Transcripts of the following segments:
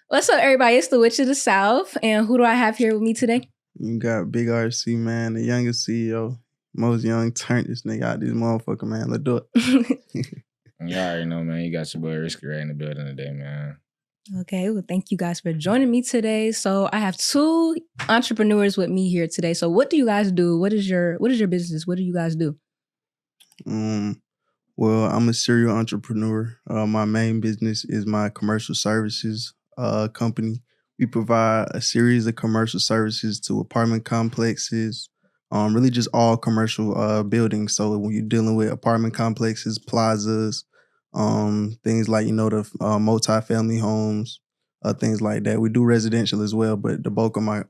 What's up, everybody? It's the Witch of the South. And who do I have here with me today? You got Big RC, man, the youngest CEO. Most young turned this nigga out, this motherfucker, man. Let's do it. You already know, man. You got your boy RiskyyRayy in the building today, man. Okay, well, thank you guys for joining me today. So I have two entrepreneurs with me here today. So what do you guys do? What is your business? What do you guys do? Well, I'm a serial entrepreneur. My main business is my commercial services company. We provide a series of commercial services to apartment complexes, really just all commercial buildings. So when you're dealing with apartment complexes, plazas, things like, the multi-family homes, things like that. We do residential as well, but the bulk of my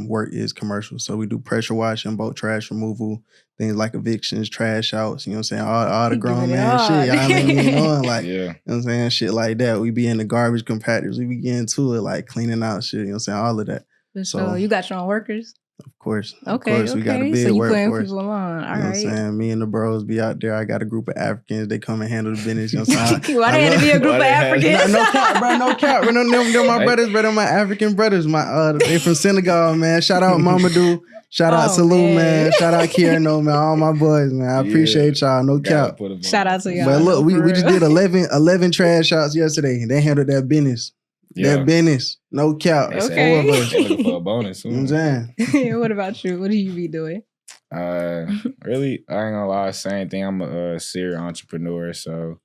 work is commercial. So we do pressure washing, bulk trash removal, things like evictions, trash outs, you know what I'm saying? All the grown man shit. Y'all let me know, like, Yeah. you know what I'm saying? Shit like that. We be in the garbage compactors. We be getting to it, like cleaning out shit, you know what I'm saying? All of that. So you got your own workers? Of course. Okay. We got a big so you workforce. putting people on. All right. You know what I'm saying? Me and the bros be out there. I got a group of Africans. They come and handle the business. You know what I'm saying? Why they had to be a group of Africans? No cap, bro. No cap. Bro. They're my brothers, bro. They're my African brothers. They from Senegal, man. Shout out Mamadou. Shout out Salou, man. Shout out Kierno, man. All my boys, man. I appreciate y'all. No cap. Shout out to y'all. But look, we just did 11 trash outs yesterday. They handled that business. Yeah. That business. No cap. Okay. 4 of us. They're looking for a bonus. You know what I'm saying? What about you? What do you be doing? Really, I ain't gonna lie, same thing. I'm a serial entrepreneur. So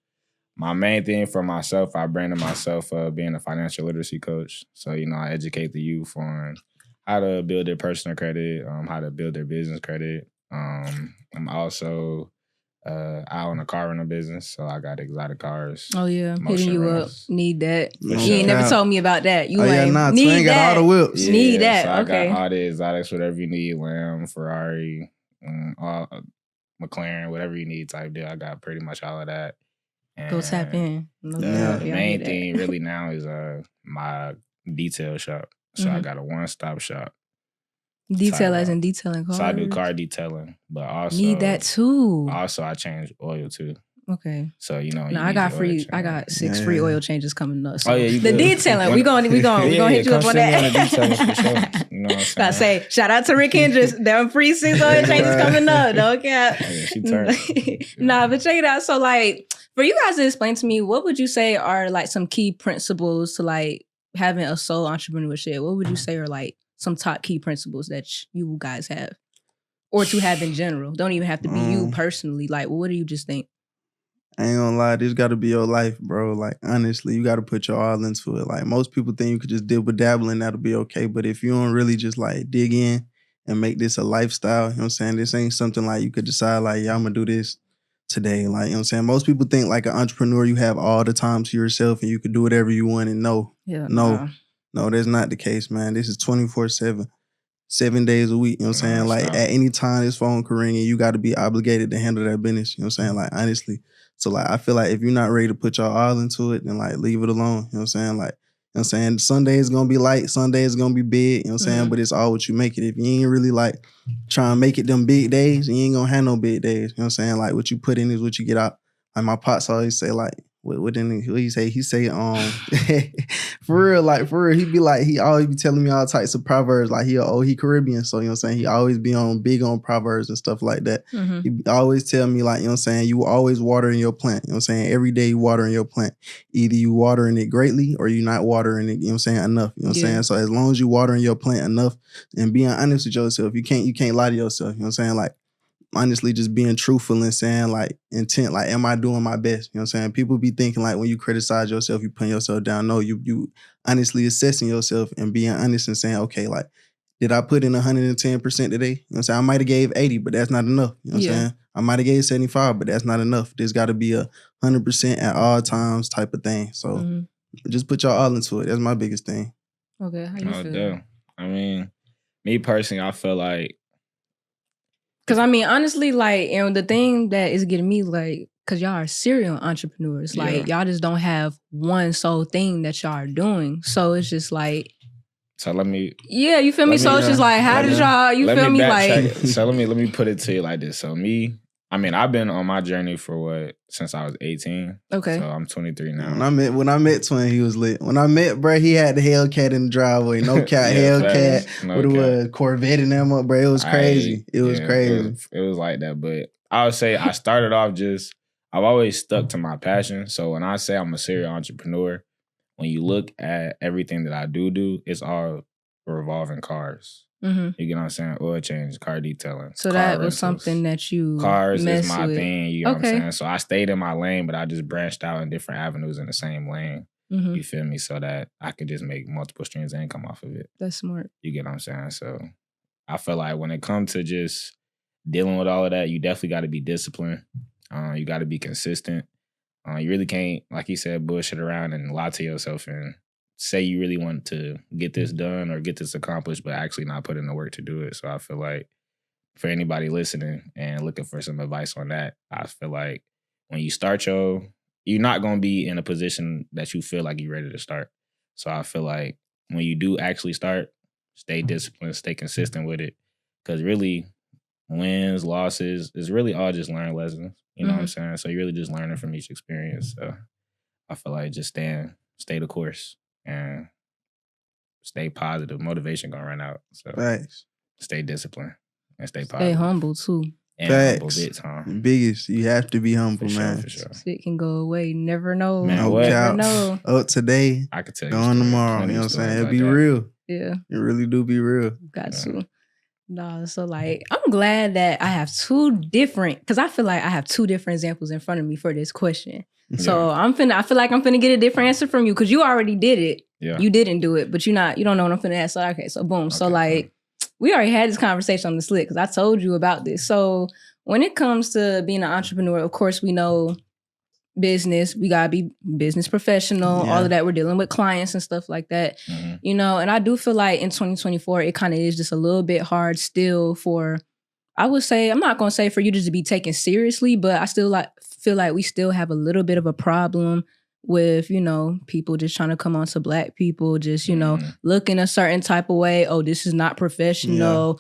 my main thing for myself, I branded myself being a financial literacy coach. So, I educate the youth on how to build their personal credit, how to build their business credit. I'm also I own a car rental business, so I got exotic cars. Oh yeah, hitting you rentals. up. Need that. For You sure. ain't never told me about that. You need need got that. all the whips. Yeah, Need that. So Okay. I got all the exotics, whatever you need, Lamb, Ferrari, all, McLaren, whatever you need type deal. I got pretty much all of that. And Go tap in. The main thing really now is my detail shop. So I got a one-stop shop. Detail as in detailing cars. So I do car detailing, but also need that too. Also, I change oil too. Okay. So No, I got free. I got 6 free oil changes coming up. So oh yeah, you the good. detailing. We gonna hit you up on that. For sure. You know what I'm saying? Gotta say shout out to Rick Hendricks. Them free 6 oil changes coming up. No cap. Oh, yeah, she turned. Nah, but check it out. So like for you guys to explain to me, what would you say are like some key principles to like having a sole entrepreneurship? What would you say are like some top key principles that you guys have, or to have in general? Don't even have to be you personally. Like, what do you just think? I ain't gonna lie, this gotta be your life, bro. Like, honestly, you gotta put your all into it. Like, most people think you could just dibble dabble and that'll be okay. But if you don't really just like dig in and make this a lifestyle, you know what I'm saying? This ain't something like you could decide like, yeah, I'm gonna do this today. Like, you know what I'm saying? Most people think like an entrepreneur, you have all the time to yourself and you could do whatever you want. And no, that's not the case, man. This is 24/7. 7 days a week, you know what I'm saying? Like at any time this phone can ring and you got to be obligated to handle that business, you know what I'm saying? Like honestly. So like I feel like if you're not ready to put your all into it, then like leave it alone, you know what I'm saying? Like, you know what I'm saying? Sunday is going to be light, Sunday is going to be big, you know what I'm saying? But it's all what you make it. If you ain't really like trying to make it them big days, you ain't going to have no big days, you know what I'm saying? Like what you put in is what you get out. Like my pops always say like, what he say? He say, for real, he be like, he always be telling me all types of proverbs. Like he Caribbean, so you know what I'm saying? He always be big on proverbs and stuff like that. He always tell me like, you know what I'm saying? You always watering your plant, you know what I'm saying? Every day you watering your plant. Either you watering it greatly or you not watering it, you know what I'm saying, enough. You know what I'm saying? So as long as you watering your plant enough and being honest with yourself, you can't lie to yourself, you know what I'm saying? Like, honestly, just being truthful and saying like intent, like, am I doing my best? You know what I'm saying? People be thinking like when you criticize yourself, you putting yourself down. No, you honestly assessing yourself and being honest and saying, okay, like, did I put in 110% today? You know what I'm saying? I might have gave 80, but that's not enough. You know what I'm saying? I might have gave 75, but that's not enough. There's got to be 100% at all times type of thing. So just put your all into it. That's my biggest thing. Okay, how you feel? Damn. I mean, me personally, I feel like, because I mean, honestly, like, the thing that is getting me, like, because y'all are serial entrepreneurs. Like, y'all just don't have one sole thing that y'all are doing. So it's just like. So let me. Yeah, you feel me? So it's just like, how did y'all, you feel me? Like. So let me put it to you like this. So me, I mean, I've been on my journey for since I was 18. Okay. So I'm 23 now. When I met Twin, he was lit. When I met, bro, he had the Hellcat in the driveway. No cap, Hellcat. No what it was, Corvette and them up, bro. It was crazy. It was crazy. It was like that. But I would say I started off I've always stuck to my passion. So when I say I'm a serial entrepreneur, when you look at everything that I do, it's all revolving cars. Mm-hmm. You get what I'm saying? Oil change, car detailing. So that was something that you cars is my with. thing. You know what I'm saying? So I stayed in my lane, but I just branched out in different avenues in the same lane. Mm-hmm. You feel me? So that I could just make multiple streams of income off of it. That's smart. You get what I'm saying? So I feel like when it comes to just dealing with all of that, you definitely got to be disciplined. You got to be consistent. You really can't, like you said, bullshit around and lie to yourself and say you really want to get this done or get this accomplished, but actually not put in the work to do it. So I feel like for anybody listening and looking for some advice on that, I feel like when you start you're not going to be in a position that you feel like you're ready to start. So I feel like when you do actually start, stay disciplined, stay consistent with it. Because really, wins, losses, is really all just learned lessons. You know what I'm saying? So you're really just learning from each experience. So I feel like just stay the course and stay positive. Motivation gonna run out. So stay disciplined and stay positive. Stay humble too. And humble bits, huh? Biggest, you have to be humble, man. For sure. Shit can go away. Never know. Man, what? Never know. Up today, I could tell you. Gone tomorrow. You know what I'm saying? It'll be real. Yeah. It really do be real. Got to. No, so like, I'm glad that I have because I feel like I have two different examples in front of me for this question. So I feel like I'm finna get a different answer from you because you already did it. Yeah. You didn't do it, but you don't know what I'm finna ask. So okay, so boom. Okay, so like, we already had this conversation on the slick because I told you about this. So when it comes to being an entrepreneur, of course we know business, we gotta be business professional, all of that. We're dealing with clients and stuff like that, you know, and I do feel like in 2024, it kind of is just a little bit hard still for, I would say, I'm not gonna say for you just to be taken seriously, but I still feel like we still have a little bit of a problem with, you know, people just trying to come on to Black people, just, you know, looking a certain type of way. Oh, this is not professional.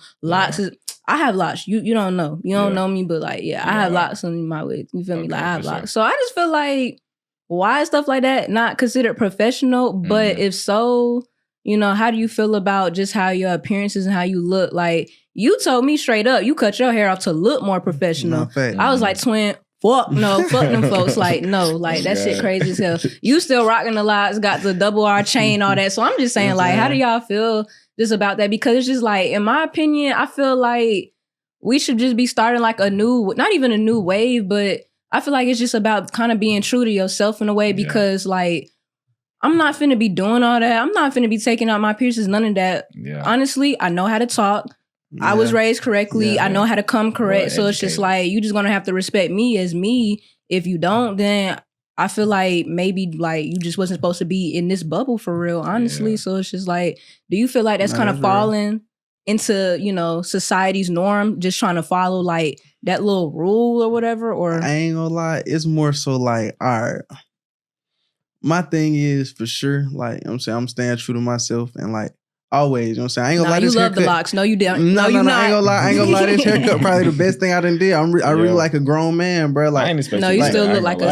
I have locks. You don't know. You don't know me, but like, I have locks on my way. You feel me? Like I have locks. So I just feel like, why is stuff like that not considered professional? But if so, you know, how do you feel about just how your appearances and how you look? Like, you told me straight up, you cut your hair off to look more professional. I was like, twin, fuck them folks. Like, no, like that shit crazy as hell. You still rocking the locks, got the double R chain, all that. So I'm just saying, like, how do y'all feel just about that? Because it's just like, in my opinion, I feel like we should just be starting like not even a new wave, but I feel like it's just about kind of being true to yourself in a way because like, I'm not finna be doing all that. I'm not finna be taking out my piercings, none of that. Yeah. Honestly, I know how to talk. Yeah. I was raised correctly. I know how to come correct. So it's just like, you just gonna have to respect me as me. If you don't, then I feel like maybe like you just wasn't supposed to be in this bubble for real, honestly. Yeah. So it's just like, do you feel like that's kind of falling into, you know, society's norm, just trying to follow like that little rule or whatever? Or I ain't gonna lie, it's more so like, all right, my thing is for sure, like, you know what I'm saying, I'm staying true to myself and like always, you know what I'm saying? I ain't gonna lie, this you haircut. Love the locks. No, you don't. No, you not. I ain't gonna lie, this haircut probably the best thing I done did. I really like a grown man, bro. Like, I ain't expect no, you still look like a...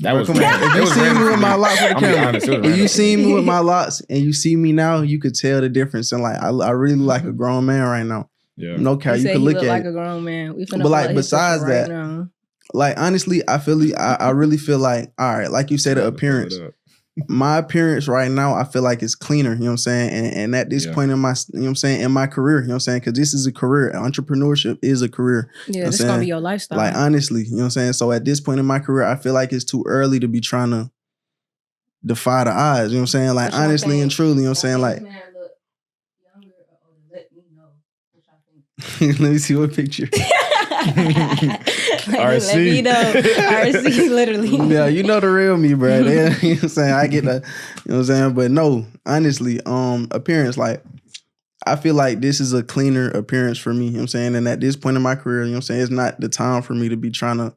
That was come on. If you see me with my locks for the camera, if you see me with my locks and you see me now, you could tell the difference. And like, I really look like a grown man right now. Yeah. No cap, you could look at like a grown man. We finna but like, besides that, now. Like, honestly, I really feel like, all right, like you said, the appearance. My appearance right now, I feel like it's cleaner, you know what I'm saying? And at this point in my, you know what I'm saying, in my career, you know what I'm saying? Because this is a career. Entrepreneurship is a career. Yeah, this is going to be your lifestyle. Like, honestly, you know what I'm saying? So at this point in my career, I feel like it's too early to be trying to defy the odds, you know what I'm saying? Like, honestly and truly, you know what I'm saying? Like, let me see what picture. RC. Let me know. RC, literally. Yeah, you know the real me, bro. You know what I'm saying? I get that. You know what I'm saying? But no, honestly, appearance, like, I feel like this is a cleaner appearance for me, you know what I'm saying? And at this point in my career, you know what I'm saying, it's not the time for me to be trying to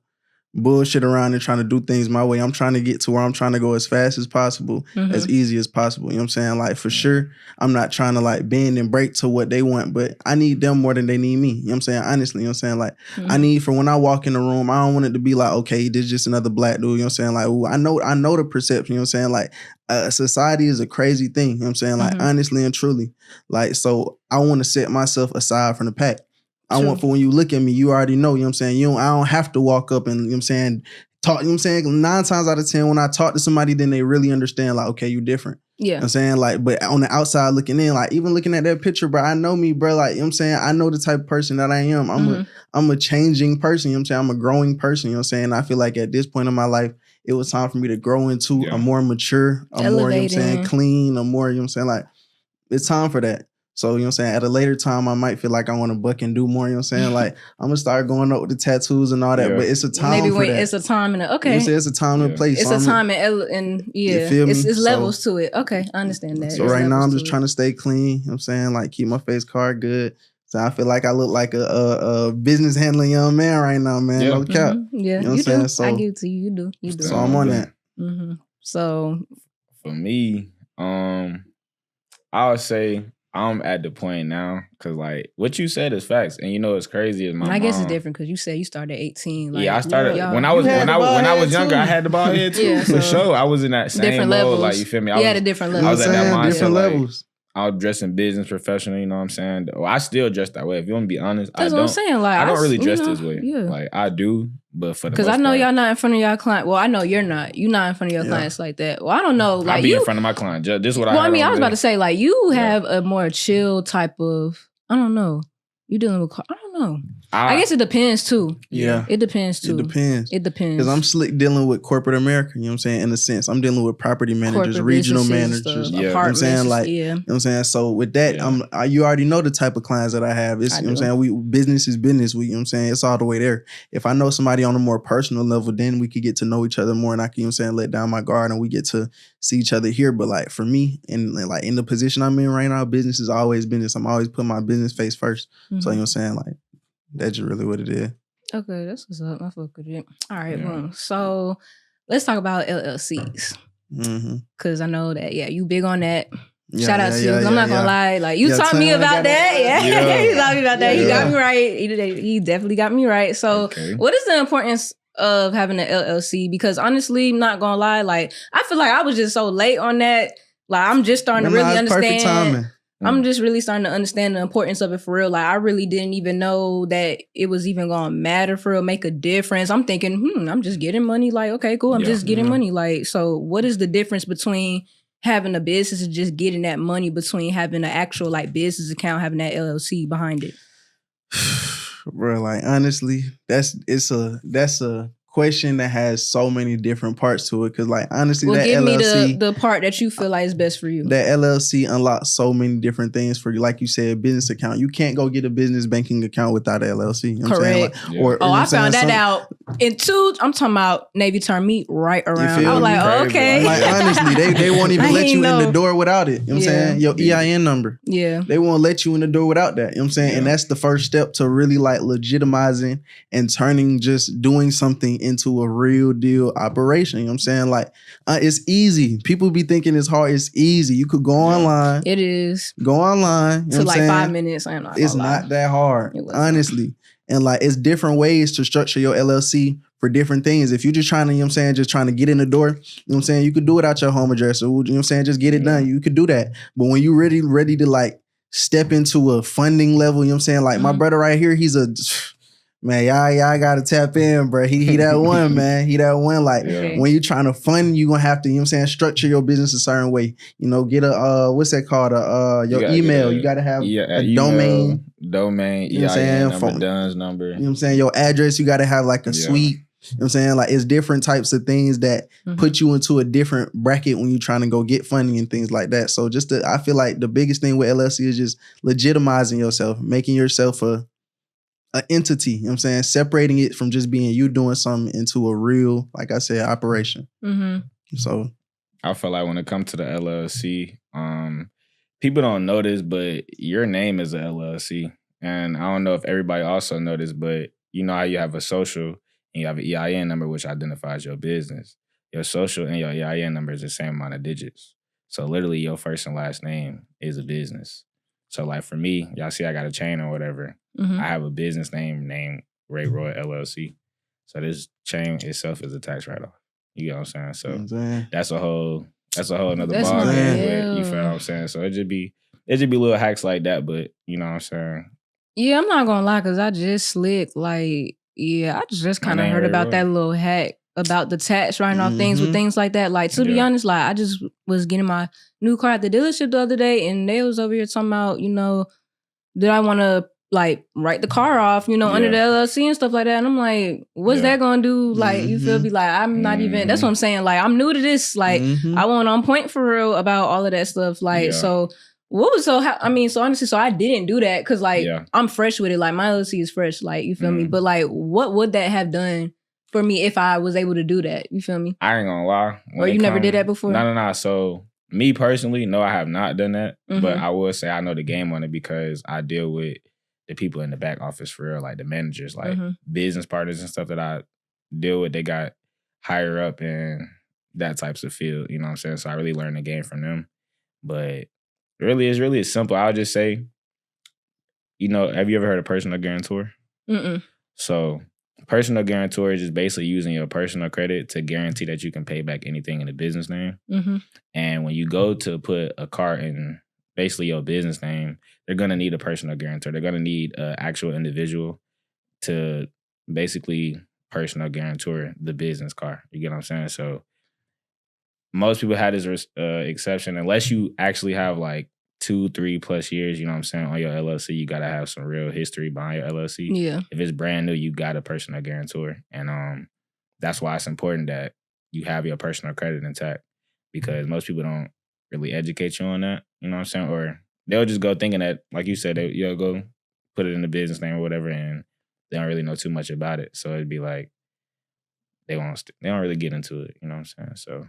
bullshit around and trying to do things my way. I'm trying to get to where I'm trying to go as fast as possible, as easy as possible. You know what I'm saying? Like, for sure, I'm not trying to like bend and break to what they want, but I need them more than they need me. You know what I'm saying? Honestly, you know what I'm saying? Like, I need, for when I walk in the room, I don't want it to be like, okay, this is just another black dude. You know what I'm saying? Like, ooh, I know the perception. You know what I'm saying? Like, society is a crazy thing. You know what I'm saying? Like, honestly and truly. Like, so I want to set myself aside from the pack. I want, for when you look at me, you already know, you know what I'm saying? I don't have to walk up and, you know what I'm saying, talk, you know what I'm saying? 9 times out of 10, when I talk to somebody, then they really understand, like, okay, you different. Yeah. You know what I'm saying? Like, but on the outside looking in, like, even looking at that picture, bro, I know me, bro. Like, you know what I'm saying? I know the type of person that I am. I'm a changing person, you know what I'm saying? I'm a growing person, you know what I'm saying? I feel like at this point in my life, it was time for me to grow into a more mature, a more, you know what I'm saying, clean, a more, you know what I'm saying? Like, it's time for that. So, you know what I'm saying? At a later time, I might feel like I want to buck and do more, you know what I'm saying? Like, I'm going to start going up with the tattoos and all that, but it's a time for that. It's a time and okay. You know, it's a time and a place. It's so a time and you feel me? It's levels to it. Okay, I understand that. So right now, I'm just trying to stay clean, you know what I'm saying? Like, keep my face card good. So I feel like I look like a business handling young man right now, man. Yeah. No cap. Yeah, you know what I'm saying? So, I give it to you. You do. So I'm on that. So for me, I would say I'm at the point now because like what you said is facts, and you know what's crazy is my. I guess it's different because you said you started at 18. Like, I started when I was younger. I had the ball head too for sure. I was in that same different mode, levels. Like you feel me? I had a different level. I was at that mindset. Different levels. I was dressing business professional, you know what I'm saying? Well, I still dress that way. If you want to be honest, that's what I'm saying. Like, I don't really dress this way. Yeah. Like I do, but for the because I know y'all not in front of y'all client. Well, I know you're not. You're not in front of your clients like that. Well, I don't know. Like, I'll be in front of my client. This is what I. Well, I mean, I was about to say like you have a more chill type of. I don't know. You dealing with. I don't know. I guess it depends too. Yeah. It depends too. It depends. Because I'm slick dealing with corporate America, you know what I'm saying? In a sense, I'm dealing with property managers, regional managers. You know what I'm saying? Like, you know what I'm saying? So with that, you already know the type of clients that I have. It's, you know what I'm saying? Business is business. You know what I'm saying? It's all the way there. If I know somebody on a more personal level, then we could get to know each other more and I can, you know what I'm saying, let down my guard and we get to see each other here. But like for me, and like in the position I'm in right now, business is always business. I'm always putting my business face first. So you know what I'm saying? Like, that's just really what it is. Okay, that's what's up. I fuck with it. All right, boom. So let's talk about LLCs. Because I know that, you big on that. Shout out to you. I'm not gonna lie. Like, you taught me about that. You taught me about that. He got me right. He definitely got me right. So what is the importance of having an LLC? Because honestly, not gonna lie, like, I feel like I was just so late on that. Like, I'm just starting to really understand. Perfect timing. I'm just really starting to understand the importance of it for real. Like, I really didn't even know that it was even gonna matter for real, make a difference. I'm thinking, I'm just getting money. Like, okay, cool. I'm just getting money. Like, so what is the difference between having a business and just getting that money between having an actual like business account, having that LLC behind it? Bro, like honestly, that's a question that has so many different parts to it. Cause like honestly, that give LLC, me the part that you feel like is best for you. That LLC unlocks so many different things for you. Like you said, business account. You can't go get a business banking account without an LLC. You know correct. Like, or I found that out in I'm talking about Navy turned me right around. I was like, okay. Like honestly, they won't even let you in the door without it. You know what I'm saying? Your EIN number. Yeah. They won't let you in the door without that. You know what I'm saying? And that's the first step to really like legitimizing and turning just doing something into a real deal operation. You know what I'm saying? Like, it's easy. People be thinking it's hard. It's easy. You could go online. It is. Go online. You know to what like I'm 5 minutes. I'm not. It's not that hard, honestly. And like, it's different ways to structure your LLC for different things. If you're just trying to, you know what I'm saying, just trying to get in the door, you know what I'm saying, you could do it out your home address. Or, you know what I'm saying, just get it done. You could do that. But when you're ready to like step into a funding level, you know what I'm saying? Like my brother right here, he's a... Man, y'all gotta tap in, bro. He that one, man. He that one. Like when you're trying to fund, you gonna have to, you know what I'm saying, structure your business a certain way. You know, get a what's that called? Your email. You gotta have a domain. Domain, you know what I'm EIN number, DUNS number. You know what I'm saying? Your address, you gotta have like a suite. You know what I'm saying? Like it's different types of things that put you into a different bracket when you're trying to go get funding and things like that. So I feel like the biggest thing with LLC is just legitimizing yourself, making yourself an entity, you know what I'm saying? Separating it from just being you doing something into a real, like I said, operation. So I feel like when it comes to the LLC, people don't know this, but your name is a LLC. And I don't know if everybody also know this, but you know how you have a social and you have an EIN number, which identifies your business. Your social and your EIN number is the same amount of digits. So literally your first and last name is a business. So like for me, y'all see I got a chain or whatever. Mhm. I have a business name named Ray Roy LLC. So this chain itself is a tax write-off. You know what I'm saying? So that's a whole another That's ball not game. real. You feel what I'm saying? So it just be little hacks like that, but you know what I'm saying? Yeah, I'm not gonna lie, cause I just slick. Like, yeah, I just My kind of name heard Ray about Roy. that little hack about the tax writing off things with Mhm. things like that. Like, to be Yeah. honest, like I just was getting my new car at the dealership the other day, and they was over here talking about, you know, did I want to like write the car off, you know, under the Yeah. LLC and stuff like that. And I'm like, what's Yeah. that gonna do? Like, you feel me? Like, I'm not even. That's what I'm saying. Like, I'm new to this. Like, I wasn't on point for real about all of that stuff. Like, Yeah. so. What was so? I mean, so honestly, so I didn't do that because like Yeah. I'm fresh with it. Like my LLC is fresh. Like you feel me? But like, what would that have done for me if I was able to do that? You feel me? I ain't gonna lie. Or you never did that before? No. So me personally, no, I have not done that. Mhm. But I will say I know the game on it because I deal with the people in the back office for real, like the managers, like business partners and stuff that I deal with. They got higher up in that types of field. You know what I'm saying? So I really learned the game from them. But it's really simple. I'll just say, you know, have you ever heard of personal guarantor? Mm-mm. So personal guarantor is just basically using your personal credit to guarantee that you can pay back anything in the business name. Mm-hmm. And when you go to put a car in basically your business name, they're going to need a personal guarantor. They're going to need an actual individual to basically personal guarantor the business car. You get what I'm saying? So most people have this exception, unless you actually have like 2-3+ years, you know what I'm saying, on your LLC. You got to have some real history behind your LLC. Yeah. If it's brand new, you got a personal guarantor. And that's why it's important that you have your personal credit intact, because most people don't really educate you on that, you know what I'm saying? Or they'll just go thinking that, like you said, you'll go put it in the business name or whatever, and they don't really know too much about it. So it'd be like, they don't really get into it, you know what I'm saying? So,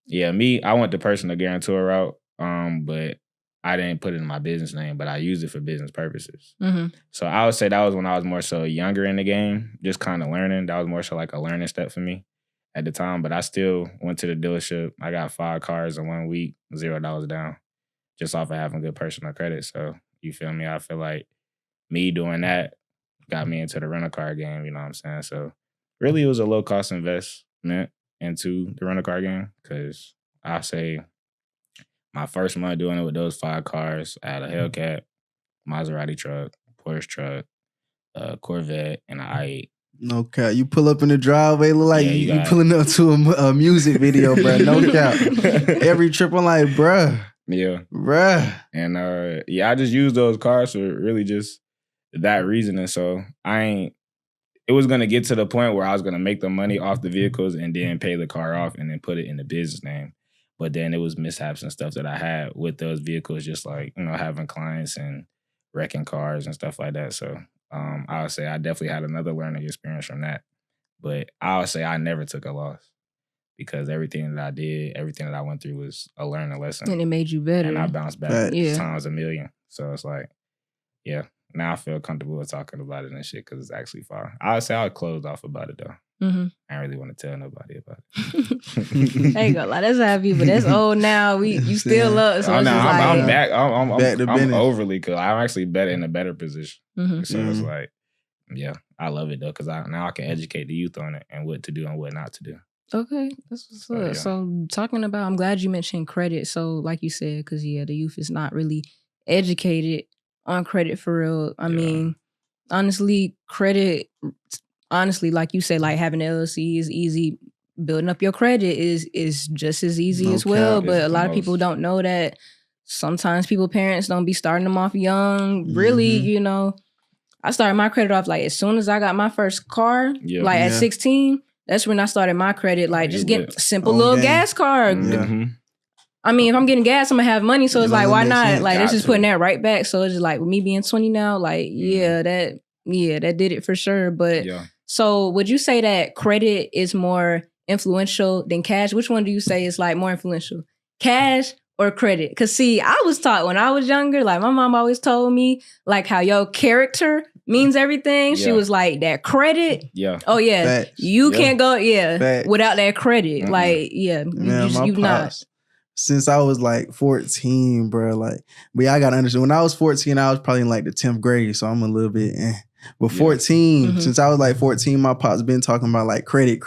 yeah, I went the personal guarantor route, but I didn't put it in my business name, but I used it for business purposes. Mm-hmm. So I would say that was when I was more so younger in the game, just kind of learning. That was more so like a learning step for me at the time. But I still went to the dealership. I got 5 cars in 1 week, $0 down, just off of having good personal credit. So you feel me? I feel like me doing that got me into the rental car game, you know what I'm saying? So really it was a low cost investment into the rental car game, because I say my first month doing it with those 5 cars, I had a Hellcat, Maserati truck, Porsche truck, Corvette, and an i8. No cap. You pull up in the driveway, look like Yeah, you pulling up to a music video, bro. No cap. Every trip, I'm like, bruh. Yeah. Bruh. And I just used those cars for really just that reason. And so it was going to get to the point where I was going to make the money off the vehicles and then pay the car off and then put it in the business name. But then it was mishaps and stuff that I had with those vehicles, just like, you know, having clients and wrecking cars and stuff like that. So I would say I definitely had another learning experience from that. But I would say I never took a loss, because everything that I did, everything that I went through was a learning lesson. And it made you better. And I bounced back times a million. So it's like, yeah. Now I feel comfortable with talking about it and shit, because it's actually fine. I would say I was closed off about it though. Mm-hmm. I don't really want to tell nobody about it. I ain't gonna lie, that's how people. That's old now. You still up. So it's just I'm back. I'm overly, because I'm actually in a better position. Mm-hmm. So it's like, yeah, I love it though, because now I can educate the youth on it and what to do and what not to do. Okay, that's what's up. Yeah. So talking about, I'm glad you mentioned credit. So like you said, because the youth is not really educated on credit for real. I mean, honestly, credit, like you said, like having an LLC is easy. Building up your credit is just as easy as well. But a lot of people don't know that. Sometimes parents don't be starting them off young. Really, you know, I started my credit off like as soon as I got my first car, at 16. That's when I started my credit, like just getting a simple little gas card. Mm-hmm. I mean, if I'm getting gas, I'm gonna have money. So it's like, why not? Like, it's just putting that right back. So it's just like, with me being 20 now, like, that did it for sure. But so would you say that credit is more influential than cash? Which one do you say is like more influential? Cash or credit? Because see, I was taught when I was younger, like my mom always told me, like how your character means everything. She Yeah. was like, that credit. Yeah. Oh yeah, Facts. you Yeah. can't go Facts. without that credit. Mm-mm. Like Man, my you not. pops, since I was like 14, bro, like, but y'all gotta understand, when I was 14, I was probably in like the 10th grade, so I'm a little bit But 14, Mhm. since I was like 14, my pops been talking about like credit.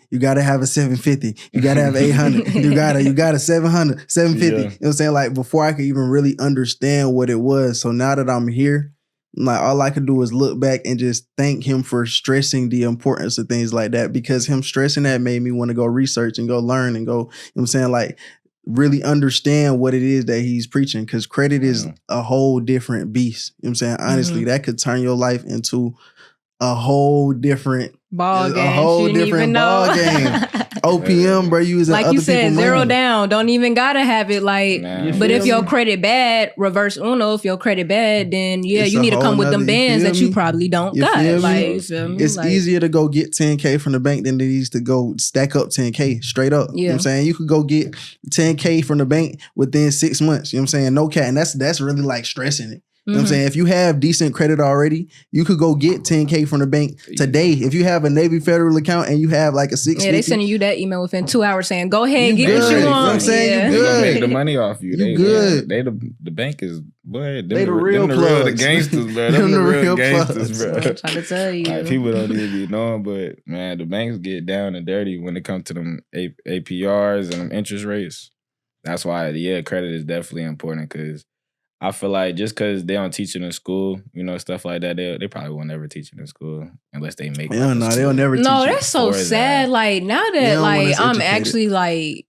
You gotta have a 750. You gotta have 800. You gotta 700, 750. Yeah. You know what I'm saying? Like before I could even really understand what it was. So now that I'm here, like all I could do is look back and just thank him for stressing the importance of things like that, because him stressing that made me want to go research and go learn and go, you know what I'm saying? Like really understand what it is that he's preaching, because credit is a whole different beast. You know what I'm saying? Honestly, that could turn your life into a whole different ball game. A whole She didn't different even ball know. game. OPM, bro, using like other you said, people's zero money. down. Don't even gotta have it. Like, Nah. but if feel your me? credit bad, reverse Uno. If your credit bad, then It's you a need to whole come with them nother- you bands feel that you me? probably don't You got. feel me? Like, you feel me? It's Like, easier to go get 10K from the bank than it is to go stack up 10K straight up. You know what I'm Yeah. saying? You could go get 10K from the bank within 6 months. You know what I'm saying? No cat. And that's really like stressing it. You know what I'm saying? If you have decent credit already, you could go get 10K from the bank today. If you have a Navy Federal account and you have like a 650. Yeah, they sending you that email within 2 hours saying, "Go ahead, You get what good. you You know want." what I'm saying? Yeah. You They gonna good. make the money off you. You They good. They the bank is boy. They the real the plugs. gangsters, bro. Them Them the the real real gangsters, plugs. bro. I'm trying to tell you. Like, people don't even be knowing, but man, the banks get down and dirty when it comes to them APRs and them interest rates. That's why, credit is definitely important, because I feel like just because they don't teach it in school, stuff like that, they probably will never teach it in school unless they make. They'll never teach No, you. that's so for sad. that. Like now They that don't want like us I'm educated. actually like,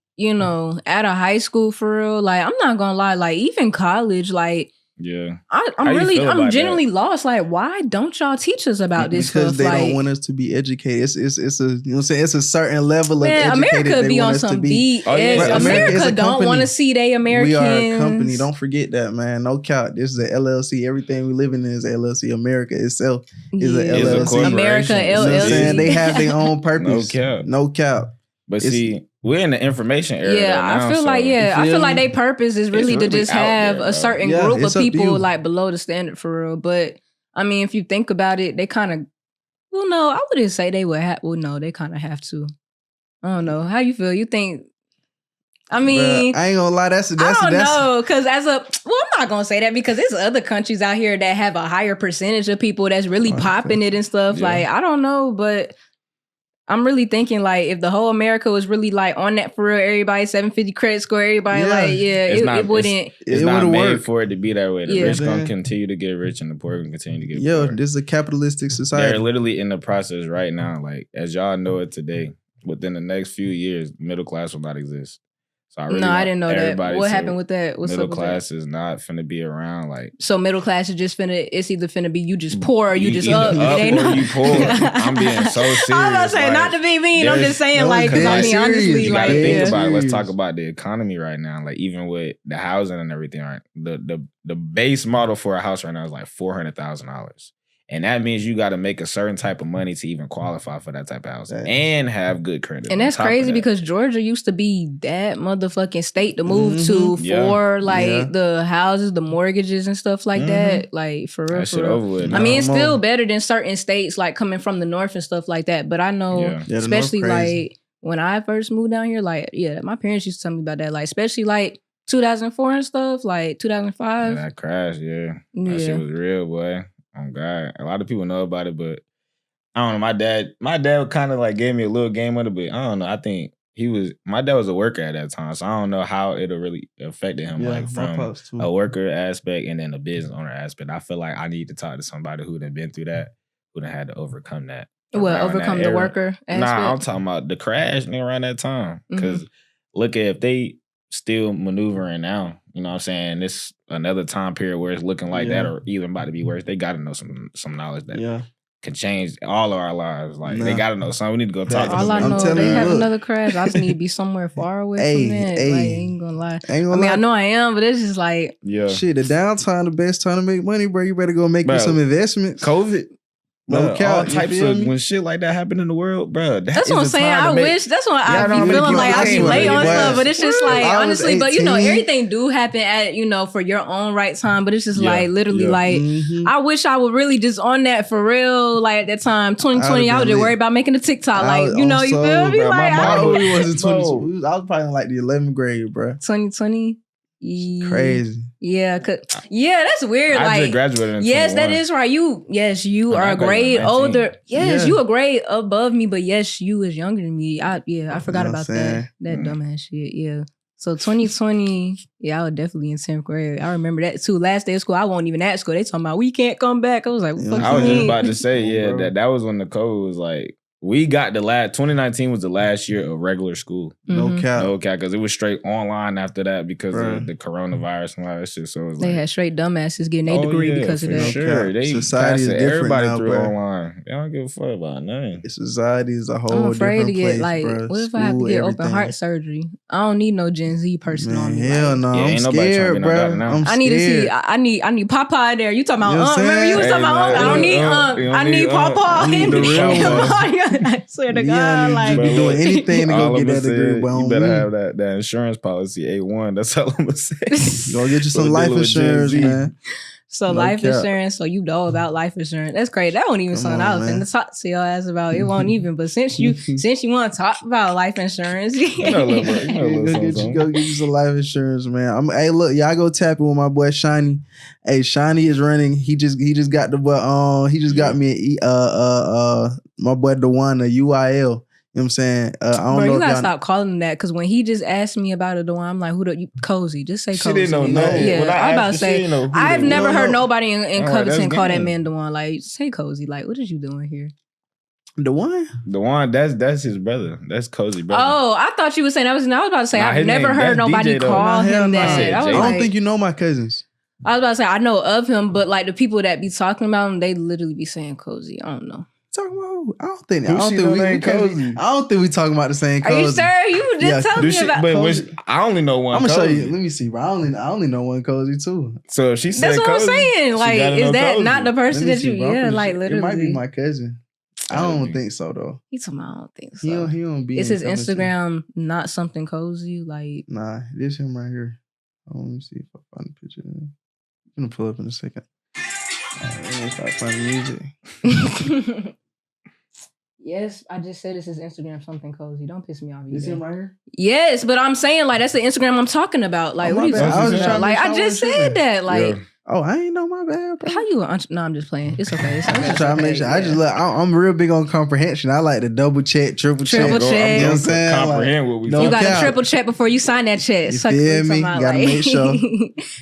out of high school for real. Like I'm not gonna lie, like even college, like Yeah. I'm How you feel about genuinely lost. Like, why don't y'all teach us about this Because stuff? they like, don't want us to be educated. It's a, you know what I'm saying? It's a certain level of man, educated America they be want on us to some be. BS. Oh, yeah. Right, America is America a don't company. want to see they Americans. We are a company. Don't forget that, man. No cap. This is a LLC. Everything we live in is LLC. America itself is a Yeah. It's a LLC. corporation. America It's You know what I'm LLC. saying? They have their own purpose. cap. No cap. But It's- see, we're in the information era. Yeah, though now, I feel so like You I feel feel like me? their purpose is really to really just out have there, a bro. certain Yeah, group it's of up to people you. like below the standard for real. But I mean, if you think about it, they kind of, well, no, I wouldn't say they would have. Well, no, they kind of have to. I don't know. How you feel? You think? I mean, Bruh, I ain't gonna lie. That's I don't know, because I'm not gonna say that because there's other countries out here that have a higher percentage of people that's really popping it and stuff. Yeah. Like, I don't know, but I'm really thinking like if the whole America was really like on that for real, everybody 750 credit score, everybody it wouldn't. It's It not would've made worked. for it to be that way. The Yeah. rich gonna Man. continue to get rich and the poor gonna continue to get Yo, poor. this is a capitalistic They're society. literally in the process right now. Like, as y'all know it today, within the next few years, middle class will not exist. So I really I want didn't know that. everybody What to- happened with that? What's middle up with class is not finna be around. Like, that? So middle class is just it's either finna be you just poor or you just either up. up It ain't or no- you poor. I'm being so serious. I was about to say, like, not to be mean. I'm there's- just saying, no, like, because I dead mean, serious. honestly, You like, gotta think yeah. about it. Let's Serious. talk about the economy right now. Like, even with the housing and everything, right? The base model for a house right now is like $400,000. And that means you got to make a certain type of money to even qualify for that type of housing Dang. and have good credit. And on that's top of crazy that. because Georgia used to be that motherfucking state to move Mhm. to Yeah. for like Yeah. the houses, the mortgages and stuff like that. Like for real, that for shit real. over with. I now. mean, it's Come still on. better than certain states like coming from the north and stuff like that. But I know, Yeah. Yeah, the North especially crazy. like when I first moved down here, like my parents used to tell me about that. Like especially like 2004 and stuff, like 2005. Yeah, that crash, yeah. That Yeah. shit was real, boy. Oh God. A lot of people know about it, but I don't know. My dad kind of like gave me a little game of it, but I don't know. I think my dad was a worker at that time, so I don't know how it'll really affected him, Yeah, like my from pops too. a worker aspect and then a business owner aspect. I feel like I need to talk to somebody who done been through that, who done had to overcome that. Well, around overcome that the era. worker aspect. Nah, I'm talking about the crash nigga, around that time. Because look at if they still maneuvering now, you know what I'm saying? This another time period where it's looking like that Yeah. or even about to be worse. They got to know some knowledge that Yeah. can change all of our lives. Like they Nah. got to know something. We need to go talk to All I them. know, I'm telling they you, have look. another crash. I just need to be somewhere far away Hey, from that. hey. Like, I ain't gonna lie. Ain't gonna I mean, lie. I know I am, but it's just like, Yeah. Shit, the downtime, the best time to make money, bro. You better go make Bro, you some investments. COVID. No cap, all you types feel of me? when shit like that happen in the world, bro. That's what I'm saying. I wish. That's what I be feeling like. I be late on stuff, but it's just like honestly. But you know, everything do happen at for your own right time. But it's just like literally like I wish I would really just on that for real. Like at that time, 2020, I was just worried about making a TikTok. Like you know, you feel me? Like I was in 2020. I was probably in like the 11th grade, bro. 2020. Crazy. Yeah, that's weird. I like just graduated in yes, 21. that is right. You are a grade older. Yes, you a grade above me, but yes, you is younger than me. I forgot about that dumbass shit. Yeah. So 2020, I was definitely in 10th grade. I remember that too. Last day of school, I wasn't even at school. They talking about we can't come back. I was like, what the fuck I was you just mean? about to say, that was when the code was like, we got 2019 was the last year of regular school. No cap. No cap, because it was straight online after that because of the coronavirus and all that shit. So it was they had straight dumbasses getting a degree because of that. Sure. They society is different everybody now, through bro. Online. They don't give a fuck about nothing. Society is a whole I'm afraid to get place, bro. what if I have to get open heart surgery? I don't need no Gen Z person on me. Hell no, I'm scared, bro. I need to see. I need Papa in there. You talking about Remember you was talking about I don't need I need Papa. I need the real one. I swear to God, like be doing anything to go get that degree. You better have that insurance policy A1. That's all I'm gonna say. Go get you some life insurance, man. So life insurance. So you know about life insurance. That's crazy. That won't even something I was finna talk to your ass about. It won't even. But since you want to talk about life insurance, go get you some life insurance, man. Hey, look, y'all go tap in with my boy Shiny. Hey, Shiny is running. He just got the he just got me my boy Dewan, a UIL. You know what I'm saying? I don't know. You gotta stop calling him that because when he just asked me about it, I'm like, Cozy? Just say Cozy. She didn't know nothing. Yeah, I'm about to say, I've never heard nobody in Covington call that man Dewan. Like, say Cozy. Like, what is you doing here? Dewan, that's his brother. That's Cozy brother. Oh, I thought you were saying that was. I was about to say I've never heard nobody call him that. I don't think you know my cousins. I was about to say I know of him, but like the people that be talking about him, they literally be saying Cozy. I don't know. Talking about? I don't think we talking about the same Cozy. Are you sure? You just tell me about. But I only know one. I'm gonna Cozy. show you. Let me see, bro. I only know one Cozy too. So if she said that's what Cozy, I'm saying. Like, is that Cozy. not the person that you? Yeah, like literally. It might be my cousin. I don't think so though. He told me I don't think so. He don't be. Is his Instagram not something Cozy? Like, nah, this him right here. Let me see if I find the picture. I'm gonna pull up in a second. Let me start finding music. Yes, I just said this is Instagram something Cozy. Don't piss me off. Is him right here? Yes, but I'm saying like that's the Instagram I'm talking about. Like, what are you talking about? Like, I just said that. Like, oh, I ain't know, my bad, bro. How you? No, I'm just playing. It's okay. I'm trying to make sure. I'm real big on comprehension. I like to double check, triple check. You know what I'm saying? Comprehend what we. You got to triple check before you sign that check. You feel me? You gotta make sure.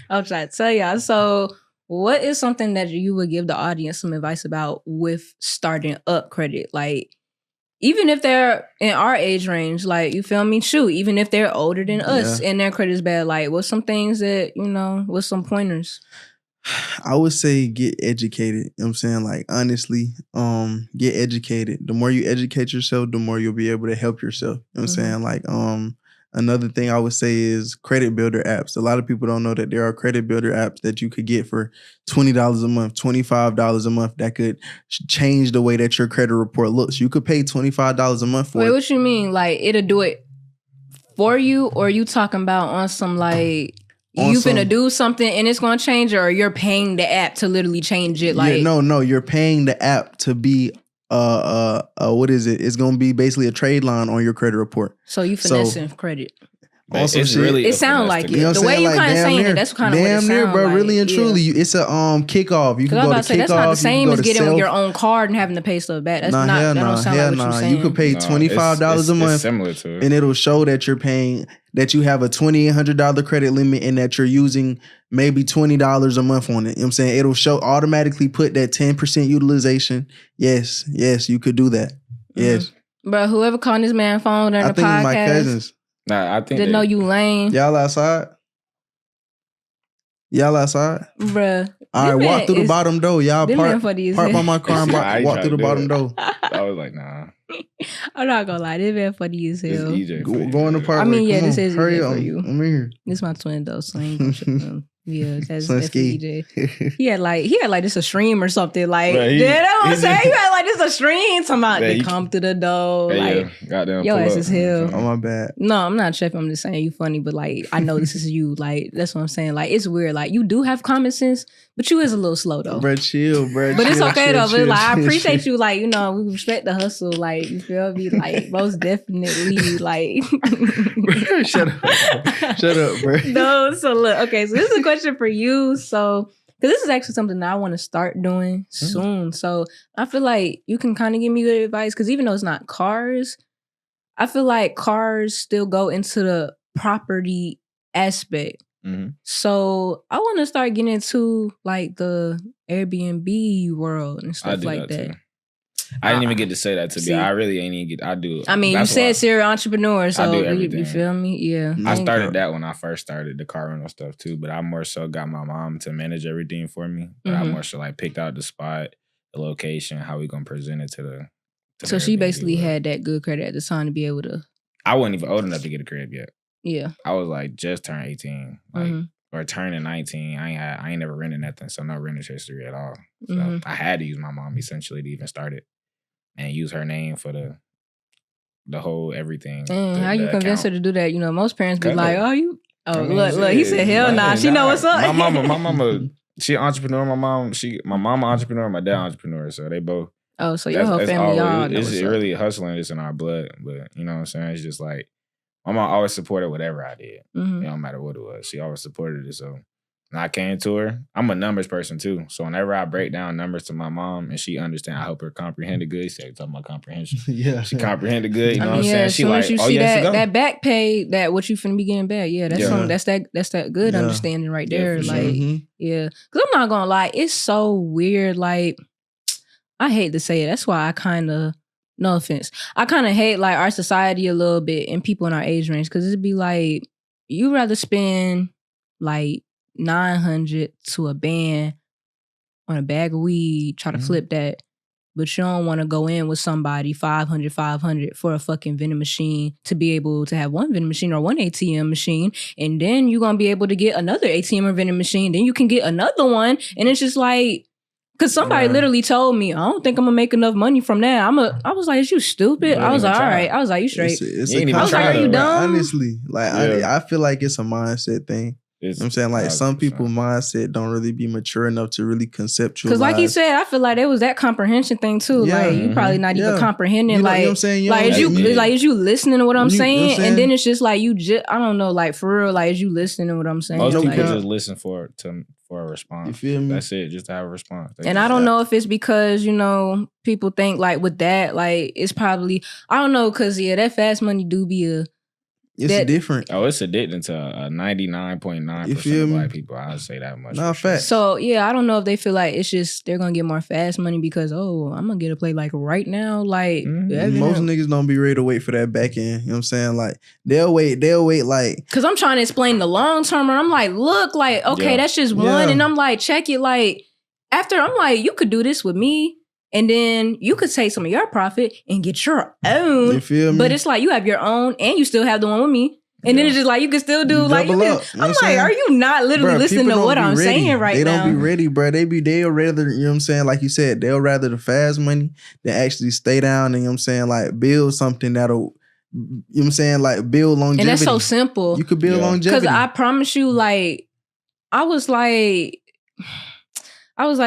I'm trying to tell y'all. So, what is something that you would give the audience some advice about with starting up credit? Like, even if they're in our age range, like, you feel me? Shoot, even if they're older than us and their credit's bad, like, what's some things that, what's some pointers? I would say get educated. You know what I'm saying? Like, honestly, get educated. The more you educate yourself, the more you'll be able to help yourself. You know what I'm saying? Like, another thing I would say is credit builder apps. A lot of people don't know that there are credit builder apps that you could get for $20 a month, $25 a month that could change the way that your credit report looks. You could pay $25 a month for it. Wait, what you mean? Like, it'll do it for you, or you talking about on some like you finna do something and it's gonna change, or you're paying the app to literally change it? Like, no, you're paying the app to be what is it? It's gonna be basically a trade line on your credit report. So you finessing credit. Also, it sounds like it. You know the way you kind of saying it, that's kind of what it sounds like. Bro. Really and truly, it's a kickoff. You can go to kickoff. That's not the same as getting your own card and having to pay stuff back. That's not. That don't sound like what you're saying. You could pay $25 a month, similar to it, and it'll show that you're paying, that you have a $2,800 credit limit, and that you're using maybe $20 a month on it. You know what I'm saying? It'll show automatically put that 10% utilization. Yes, you could do that. Yes, bro. Whoever calling this man phone during the podcast, I think my cousins. Nah, I think didn't know you lame. Y'all outside? Bruh. All right, walk through the bottom door. Y'all park by my car and walk through the bottom door. I was like, nah. I'm not gonna lie, this man funny as hell. Go in the park. I mean, this is hurry EJ up for you. I'm here. This is my twin though, so I ain't gonna ship them. Yeah, that's Sunski. definitely he had like this a stream or something. Like, Right, yeah, that's what I'm saying. He had like this a stream. Talking about Yeah, they you- come to the door. Like, goddamn. yo pull ass up. is hell. Oh, my bad. no, I'm not tripping. I'm just saying you funny, but like I know this is you. Like, that's what I'm saying. Like, it's weird. Like, you do have common sense, but you is a little slow though. Bro, chill, bro. But it's okay though. But like, I chill, appreciate chill. you. Like, you know, we respect the hustle. Like, you feel me? Like, most definitely. Like, Shut up, bro. no. So look, okay. So this is a question for you. So, because this is actually something that I want to start doing soon. So I feel like you can kind of give me good advice. Because even though it's not cars, I feel like cars still go into the property aspect. Mm-hmm. So I want to start getting into like the Airbnb world and stuff like that. Too. I didn't even get to say that to see, be. I really ain't even get. I do. I mean, you said serial entrepreneur, so I do you everything. feel me? Yeah. I started that when I first started the car rental stuff too, but I more so got my mom to manage everything for me. But I more so like picked out the spot, the location, how we gonna present it to the. So she basically had that good credit at the time to be able to. I wasn't even old enough to get a crib yet. Yeah. I was like just turned 18, like or turning 19. I ain't never rented nothing, so no renter's history at all. So I had to use my mom essentially to even start it, and use her name for the whole everything. How you convince her to do that? You know, most parents be like, "Oh, you." Oh, I mean, look. He said, "Hell nah." She know what's up. My mama, she an entrepreneur. My mama entrepreneur. My dad entrepreneur. So they both. Oh, so your whole family, y'all know it's what's up. really hustling. It's in our blood. But you know what I'm saying? It's just like my mom always supported whatever I did. It don't matter what it was. She always supported it. So when I came to her, I'm a numbers person too. So whenever I break down numbers to my mom and she understand, I help her comprehend it good. You said talking about comprehension. Yeah. She comprehended good. You know what I'm saying? As She soon like, as you see that back pay, that what you finna be getting back. Yeah, that's that good understanding right there. For like, sure. Cause I'm not gonna lie, it's so weird. Like, I hate to say it. That's why I kind of, no offense, I kind of hate like our society a little bit and people in our age range. Cause it'd be like, you rather spend like 900 to a band on a bag of weed, try to flip that, but you don't want to go in with somebody 500 for a fucking vending machine to be able to have one vending machine or one ATM machine, and then you're gonna be able to get another ATM or vending machine, then you can get another one, and it's just like, because somebody literally told me, I don't think I'm gonna make enough money from that. I was like, is you stupid? I was like, all right. I was like, you straight. I was like, are you dumb? Honestly, like I feel like it's a mindset thing. You know what I'm saying? Like 100%. Some people's mindset don't really be mature enough to really conceptualize. Because like he said, I feel like there was that comprehension thing too. Yeah. Like you probably not even comprehending. You know, like, you know what I'm saying? Like is you listening to what I'm saying? You know what I'm saying? And then it's just like you just, I don't know, like for real, like is you listening to what I'm saying? Most like, people just listen for a response. You feel me? That's it, just to have a response. And I don't know if it's because, you know, people think like with that, like it's probably, I don't know, because that fast money do be it's different. Oh, it's addicting to 99.9% of black people. I'll say that much. Not fact. So yeah, I don't know if they feel like it's just they're gonna get more fast money because I'm gonna get a play like right now. Like most niggas don't be ready to wait for that back end. You know what I'm saying? Like they'll wait like, because I'm trying to explain the long term, and I'm like, look, like okay, that's just one, and I'm like, check it, like after I'm like, you could do this with me. And then you could take some of your profit and get your own. You feel me? But it's like you have your own and you still have the one with me. And then it's just like you can still do like you can. I'm like, are you not literally listening to what I'm saying right now? They don't be ready, bro. They'll rather, you know what I'm saying? Like you said, they'll rather the fast money than actually stay down and, you know what I'm saying, like build something that'll, you know what I'm saying, like build longevity. And that's so simple. You could build longevity. Because I promise you, like, I was like,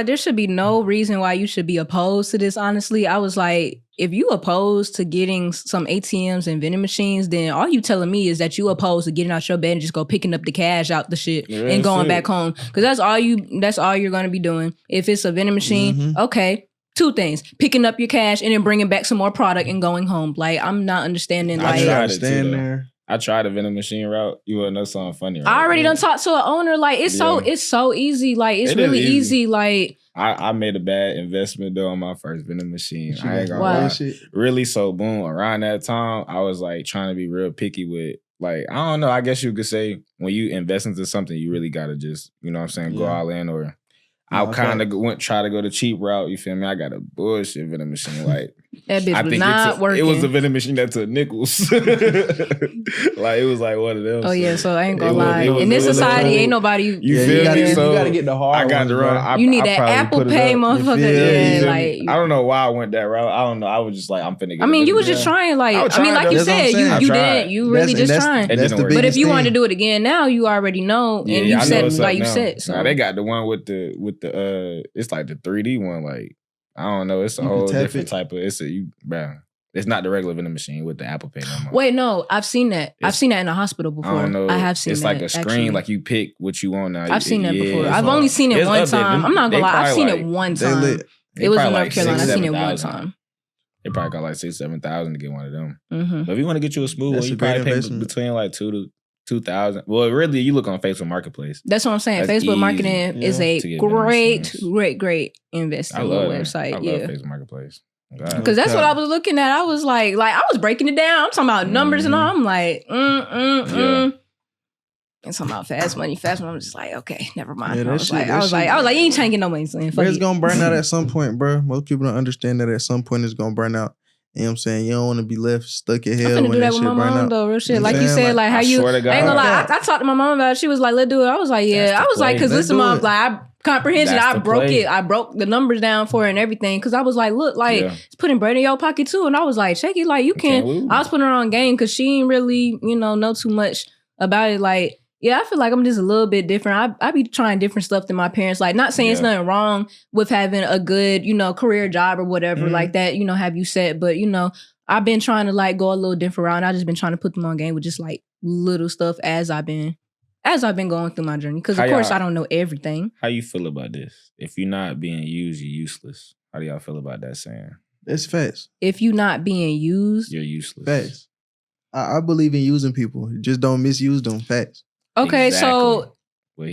there should be no reason why you should be opposed to this, honestly. I was like, if you opposed to getting some ATMs and vending machines, then all you telling me is that you opposed to getting out your bed and just go picking up the cash out the shit and going back home. Because that's all you're going to be doing. If it's a vending machine, okay, two things. Picking up your cash and then bringing back some more product and going home. Like, I'm not understanding. I tried a vending machine route. You want to know something funny, right? I already done talked to an owner. Like, it's so easy. Like, it's really easy. Like, I made a bad investment though on my first vending machine. I ain't gonna lie. Really, so boom, around that time, I was like trying to be real picky with, like, I don't know, I guess you could say when you invest into something, you really gotta just, you know what I'm saying, go all in. Or I kind of try to go the cheap route, you feel me? I got a bullshit vending machine. Like, That bitch was not working. It was the vending machine that took nickels. Like it was like one of them. Oh yeah, so I ain't gonna lie. In this society, ain't nobody. You feel me? So you gotta get the hard. I got the run. You need that Apple Pay, motherfucker. Yeah, like I don't know why I went that route. I don't know. I was just like, I'm finna get. I mean, you was just trying. Like I mean, like you said, you didn't. You really just trying. But if you wanted to do it again now, you already know, and you said like you said. So they got the one with the it's like the 3D one. Like I don't know. It's a whole different type of. It's not the regular vending machine with the Apple Pay no more. Wait, no, I've seen that. I've seen that in the hospital before. I don't know. I have seen it's that. It's like a screen, actually. Like you pick what you want now. I've seen that before. I've only seen it one time. I'm not gonna lie. I've seen it one time. It was in North Carolina. I've seen it one time. They probably got like 6,000-7,000 to get one of them. Mm-hmm. But if you want to get you a smooth one, you probably pay between like $2,000 to $2,000. Well, really, you look on Facebook Marketplace. That's what I'm saying. That's Facebook Marketing is a great investment website. I love Facebook Marketplace. Because that's what I was looking at. I was like I was breaking it down. I'm talking about numbers and all. I'm like, And talking about fast money. I'm just like, okay, never mind. Yeah, I was like, you ain't trying to get no money. So it's gonna burn out at some point, bro. Most people don't understand that at some point it's gonna burn out. You know what I'm saying? You don't want to be left stuck in hell. I'm finna do that with my mom though, real shit. Like you said, like how you, I ain't gonna lie. I talked to my mom about it. She was like, let's do it. I was like, yeah. I was like, cause listen, mom, like comprehension. I broke it. I broke the numbers down for her and everything. Cause I was like, look, like it's putting bread in your pocket too. And I was like, check it, like you can. I was putting her on game cause she ain't really, know too much about it. Like, yeah, I feel like I'm just a little bit different. I be trying different stuff than my parents. Like, not saying it's nothing wrong with having a good, career job or whatever like that, have you set. But, I've been trying to like go a little different route. I just been trying to put them on game with just like little stuff as I've been going through my journey. Because of course I don't know everything. How you feel about this? If you're not being used, you're useless. How do y'all feel about that saying? It's facts. If you're not being used, you're useless. Facts. I believe in using people. Just don't misuse them. Facts. Okay, so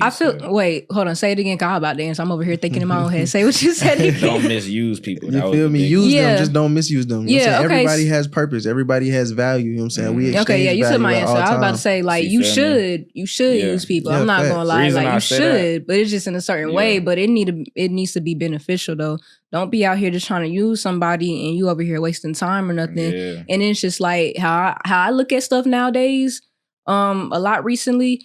I feel. Wait, hold on. Say it again. Cause I'm about to answer. I'm over here thinking in my own head. Say what you said. Don't misuse people. You feel me? Use them. Just don't misuse them. You know what I'm saying? Everybody has purpose. Everybody has value. You know what I'm saying? We you said my answer. I was about to say like you should use people. I'm not gonna lie. Like you should, but it's just in a certain way. But it needs to be beneficial though. Don't be out here just trying to use somebody and you over here wasting time or nothing. Yeah. And it's just like how I look at stuff nowadays. A lot recently.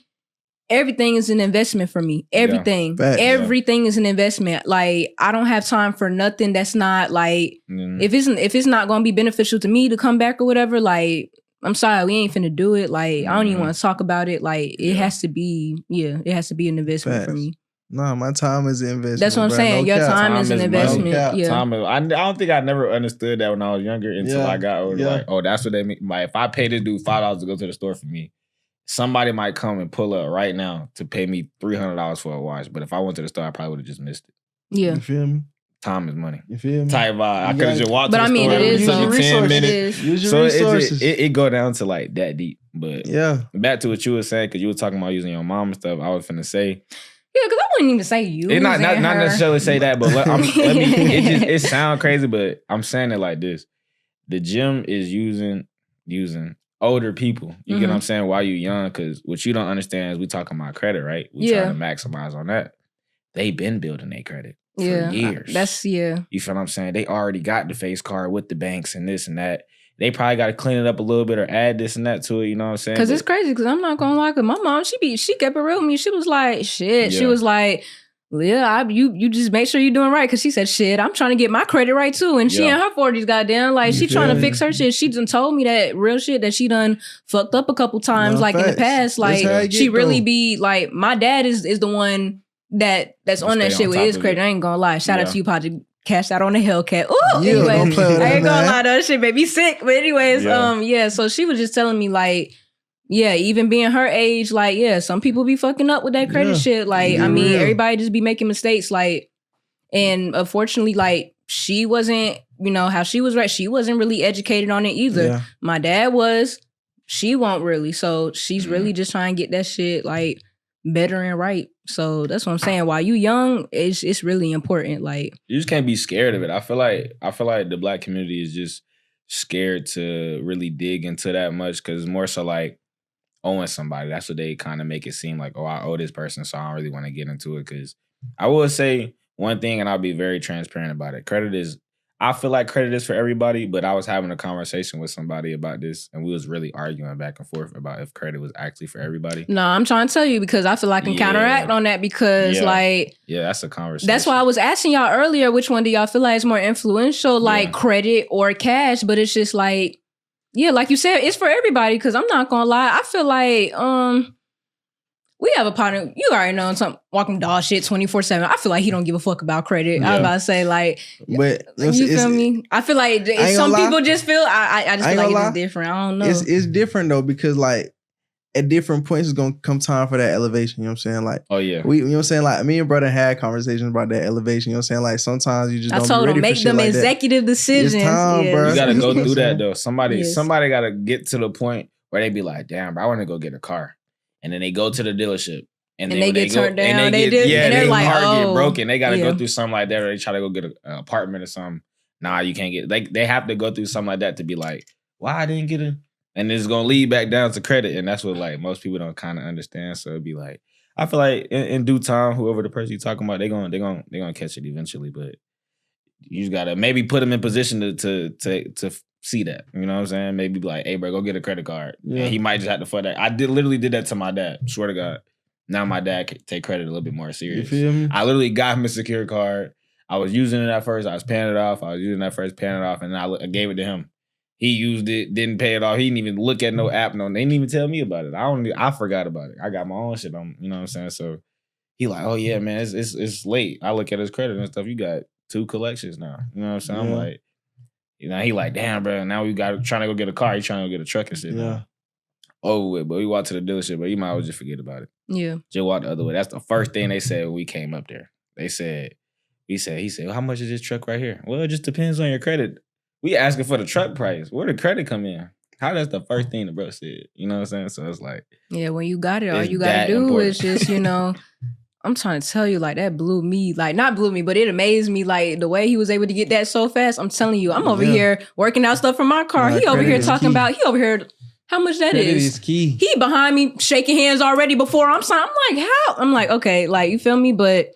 Everything is an investment for me. Everything. Yeah. Everything is an investment. Like, I don't have time for nothing that's not like, if it's not going to be beneficial to me to come back or whatever, like, I'm sorry, we ain't finna do it. Like, I don't even want to talk about it. Like, it has to be, it has to be an investment for me. No, my time is an investment. That's what I'm saying. Your time is an investment. Yeah. I don't think I never understood that when I was younger until I got older. Like, oh, that's what they mean. Like, if I pay this dude $5 to go to the store for me, somebody might come and pull up right now to pay me $300 for a watch. But if I went to the store, I probably would have just missed it. Yeah. You feel me? Time is money. You feel me? Type vibe. I could have just walked to the store. But I mean, it is. Took you 10 minutes. Use your so resources. It go down to like that deep. But back to what you were saying, because you were talking about using your mom and stuff, I was finna say. Yeah, because I wouldn't even say you. Not necessarily say that, but it sounds crazy, but I'm saying it like this. The gym is using older people. You get what I'm saying? While you young, because what you don't understand is we talking about credit, right? We trying to maximize on that. They been building their credit for years. You feel what I'm saying? They already got the face card with the banks and this and that. They probably got to clean it up a little bit or add this and that to it. You know what I'm saying? Because it's crazy. Because I'm not gonna lie. Cause my mom, she kept it real with me. She was like, shit. Yeah. She was like, yeah, you just make sure you're doing right. Cause she said, shit, I'm trying to get my credit right too. And she in her 40s, goddamn, like she trying to fix her shit. She done told me that real shit that she done fucked up a couple times, like in the past. Like she really be like, my dad is the one that's on that shit with his credit. I ain't gonna lie. Shout out to you, Project. Cashed out on the Hellcat. Ooh, anyways, I ain't gonna lie, that shit made me sick. But anyways, so she was just telling me like, even being her age, like, some people be fucking up with that credit shit. Like, I mean, everybody just be making mistakes. Like, and unfortunately, like, she wasn't, how she was she wasn't really educated on it either. Yeah. My dad was, she won't really. So she's really just trying to get that shit like better and right. So that's what I'm saying. While you young, it's really important. Like, you just can't be scared of it. I feel like the Black community is just scared to really dig into that much because it's more so like owing somebody. That's what they kind of make it seem like, oh, I owe this person, so I don't really want to get into it. Because I will say one thing, and I'll be very transparent about it. Credit is, I feel like credit is for everybody, but I was having a conversation with somebody about this, and we was really arguing back and forth about if credit was actually for everybody. No, I'm trying to tell you because I feel like I can counteract on that because like... Yeah, that's a conversation. That's why I was asking y'all earlier, which one do y'all feel like is more influential, like credit or cash? But it's just like, yeah, like you said, it's for everybody because I'm not going to lie. I feel like... we have a partner, you already know, some walking dog shit 24/7. I feel like he don't give a fuck about credit. I was about to say, like, but you feel me? I feel like some people just feel, I just feel like it's different. I don't know. It's different though, because like at different points, it's gonna come time for that elevation. You know what I'm saying? Like, you know what I'm saying? Like, me and brother had conversations about that elevation. You know what I'm saying? Like, sometimes you just don't be ready for shit like that. I told him, make them executive decisions. It's time, bro. You gotta go through that though. Somebody gotta get to the point where they be like, damn, bro, I want to go get a car. And then they go to the dealership. And then they get turned down. And their like, heart get broken. They got to go through something like that, or they try to go get an apartment or something. Nah, you can't get. They have to go through something like that to be like, why I didn't get it? And it's gonna lead back down to credit, and that's what like most people don't kind of understand. So it'd be like, I feel like in due time, whoever the person you're talking about, they're gonna catch it eventually. But you just gotta maybe put them in position to see that. You know what I'm saying? Maybe be like, hey, bro, go get a credit card. Yeah. And he might just have to fund that. I literally did that to my dad. Swear to God. Now my dad can take credit a little bit more serious. You feel me? I literally got him a secure card. I was using it at first. I was paying it off. And then I gave it to him. He used it, didn't pay it off. He didn't even look at no app. No, they didn't even tell me about it. I forgot about it. I got my own shit on. You know what I'm saying? So he like, oh yeah, man, it's late. I look at his credit and stuff. You got 2 collections now. You know what I'm saying? I'm like, you know, he like, damn, bro. Now we got trying to go get a car. He trying to go get a truck and shit. Yeah. Over with, but we walked to the dealership, but you might as well just forget about it. Yeah. Just walk the other way. That's the first thing they said when we came up there. He said, he said, well, how much is this truck right here? Well, it just depends on your credit. We asking for the truck price. Where the credit come in? How that's the first thing the bro said. You know what I'm saying? So it's like, yeah, when you got it, all you gotta do is just, you know, I'm trying to tell you, like, that blew me, like, not blew me, but it amazed me, like, the way he was able to get that so fast. I'm telling you, I'm over here working out stuff from my car. He over here talking about, how much that is key. He behind me shaking hands already before I'm signed. I'm like, how? I'm like, okay, like, you feel me? But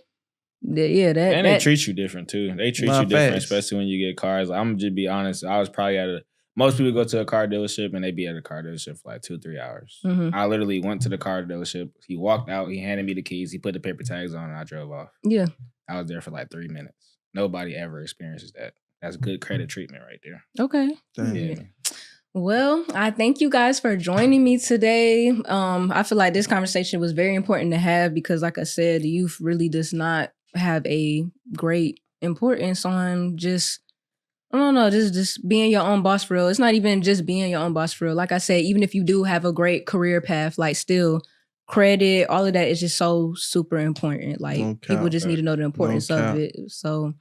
yeah, and they treat you different too. They treat you different, especially when you get cars. Like, I'm gonna just be honest. I was probably most people go to a car dealership and they be at a car dealership for like 2-3 hours. Mm-hmm. I literally went to the car dealership. He walked out. He handed me the keys. He put the paper tags on, and I drove off. Yeah, I was there for like 3 minutes. Nobody ever experiences that. That's good credit treatment right there. Okay. Damn. Yeah. Well, I thank you guys for joining me today. I feel like this conversation was very important to have because, like I said, the youth really does not have a great importance on just, I don't know, just being your own boss for real. It's not even just being your own boss for real. Like I said, even if you do have a great career path, like still credit, all of that is just so super important. Like people just need to know the importance of it. So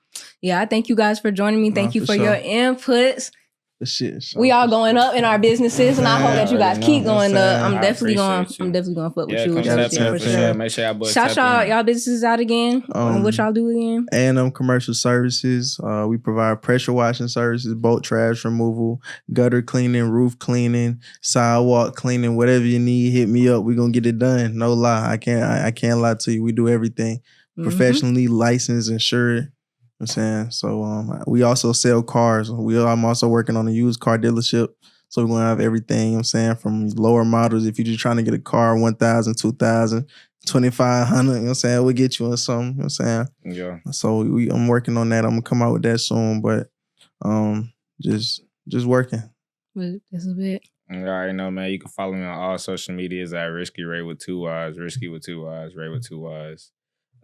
yeah, I thank you guys for joining me. Thank you for your inputs. We all going up in our businesses, and I hope that you guys keep going up. I'm definitely going to fuck with you. For sure. Make sure y'all shout y'all businesses out again. What y'all do again? A&M Commercial Services. We provide pressure washing services, boat trash removal, gutter cleaning, roof cleaning, sidewalk cleaning, whatever you need. Hit me up. We're gonna get it done. No lie, I can't lie to you. We do everything professionally, licensed, insured. You know what I'm saying? So we also sell cars. I'm also working on a used car dealership. So we're going to have everything, you know what I'm saying, from lower models. If you're just trying to get a car, 1,000, 2,000, 2,500, you know what I'm saying? We'll get you on something, you know what I'm saying? Yeah. So I'm working on that. I'm going to come out with that soon, but just working. That's a bit. You already know, man. You can follow me on all social medias at RiskyyRayy with 2 Y's, Risky with 2 Y's, Ray with 2 Y's.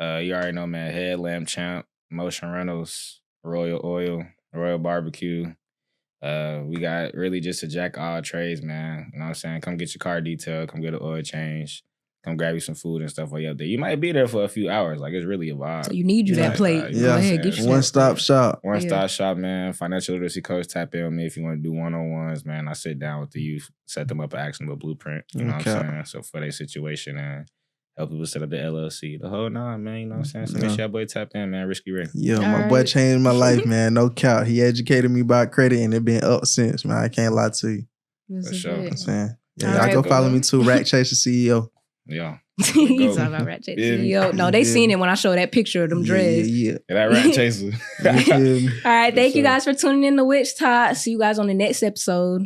You already know, man. Headlamp Champ, Motion Rentals, Royal Oil, Royal Barbecue. We got really just a jack of all trades, man. You know what I'm saying? Come get your car detailed. Come get an oil change. Come grab you some food and stuff while you're up there. You might be there for a few hours. Like, it's really a vibe. So you need that plate. Go ahead, get your one-stop shop. One-stop shop, man. Financial literacy coach, tap in with me if you want to do one-on-ones, man. I sit down with the youth, set them up an actionable blueprint. You know what I'm saying? So for their situation and help people set up the LLC. The whole nine, man. You know what I'm saying? So make sure y'all boy tap in, man. RiskyyRayy. Yeah, my boy changed my life, man. No cap. He educated me about credit and it been up since, man. I can't lie to you. For sure. I'm saying. Yeah, y'all go follow me too. Rackchaser CEO. Yeah. You Go. talking about Rackchaser Yeah. CEO? No, they seen it when I showed that picture of them dreads. Yeah. That Rackchaser. You feel me? All right, thank you sure. guys for tuning in to Witch Talk. See you guys on the next episode.